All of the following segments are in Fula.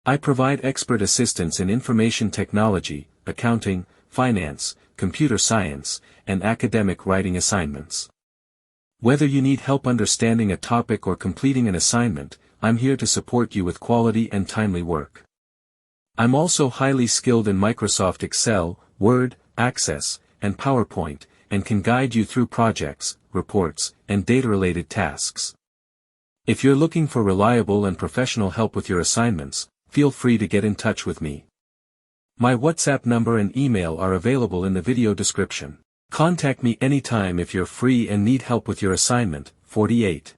I provide expert assistance in information technology, accounting, finance, computer science, and academic writing assignments. Whether you need help understanding a topic or completing an assignment, I'm here to support you with quality and timely work. I'm also highly skilled in Microsoft Excel, Word, Access, and PowerPoint, and can guide you through projects, reports, and data-related tasks. If you're looking for reliable and professional help with your assignments, feel free to get in touch with me. My WhatsApp number and email are available in the video description. Contact me anytime if you're free and need help with your assignment. 48.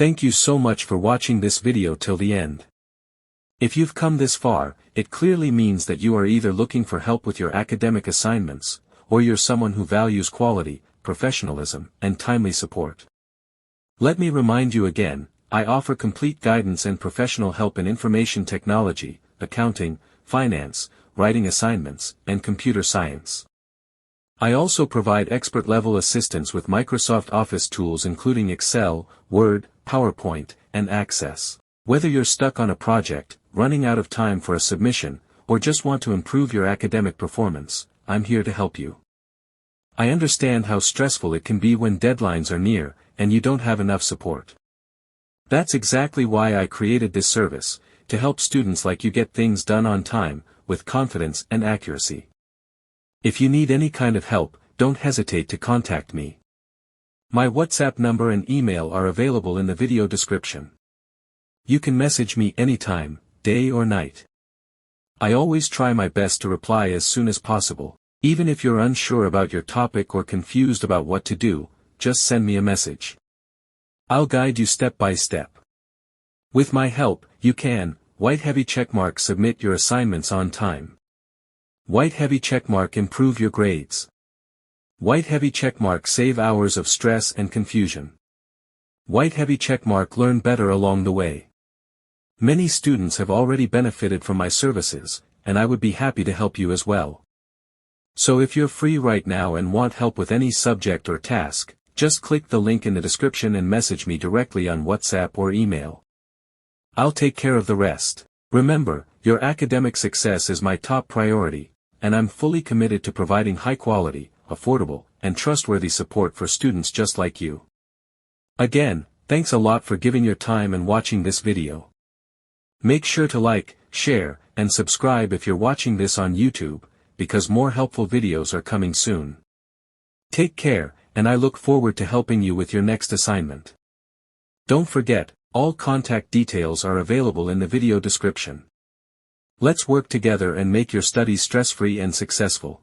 Thank you so much for watching this video till the end. If you've come this far, it clearly means that you are either looking for help with your academic assignments, or you're someone who values quality, professionalism, and timely support. Let me remind you again, I offer complete guidance and professional help in information technology, accounting, finance, writing assignments, and computer science. I also provide expert-level assistance with Microsoft Office tools including Excel, Word, PowerPoint, and Access. Whether you're stuck on a project, running out of time for a submission, or just want to improve your academic performance, I'm here to help you. I understand how stressful it can be when deadlines are near, and you don't have enough support. That's exactly why I created this service, to help students like you get things done on time, with confidence and accuracy. If you need any kind of help, don't hesitate to contact me. My WhatsApp number and email are available in the video description. You can message me anytime, day or night. I always try my best to reply as soon as possible. Even if you're unsure about your topic or confused about what to do, just send me a message. I'll guide you step by step. With my help, you can, white heavy checkmark, submit your assignments on time. White heavy checkmark, improve your grades. White heavy checkmark, save hours of stress and confusion. White heavy checkmark, learn better along the way. Many students have already benefited from my services, and I would be happy to help you as well. So if you're free right now and want help with any subject or task, just click the link in the description and message me directly on WhatsApp or email. I'll take care of the rest. Remember, your academic success is my top priority, and I'm fully committed to providing high-quality, affordable, and trustworthy support for students just like you. Again, thanks a lot for giving your time and watching this video. Make sure to like, share, and subscribe if you're watching this on YouTube, because more helpful videos are coming soon. Take care, and I look forward to helping you with your next assignment. Don't forget, all contact details are available in the video description. Let's work together and make your studies stress-free and successful.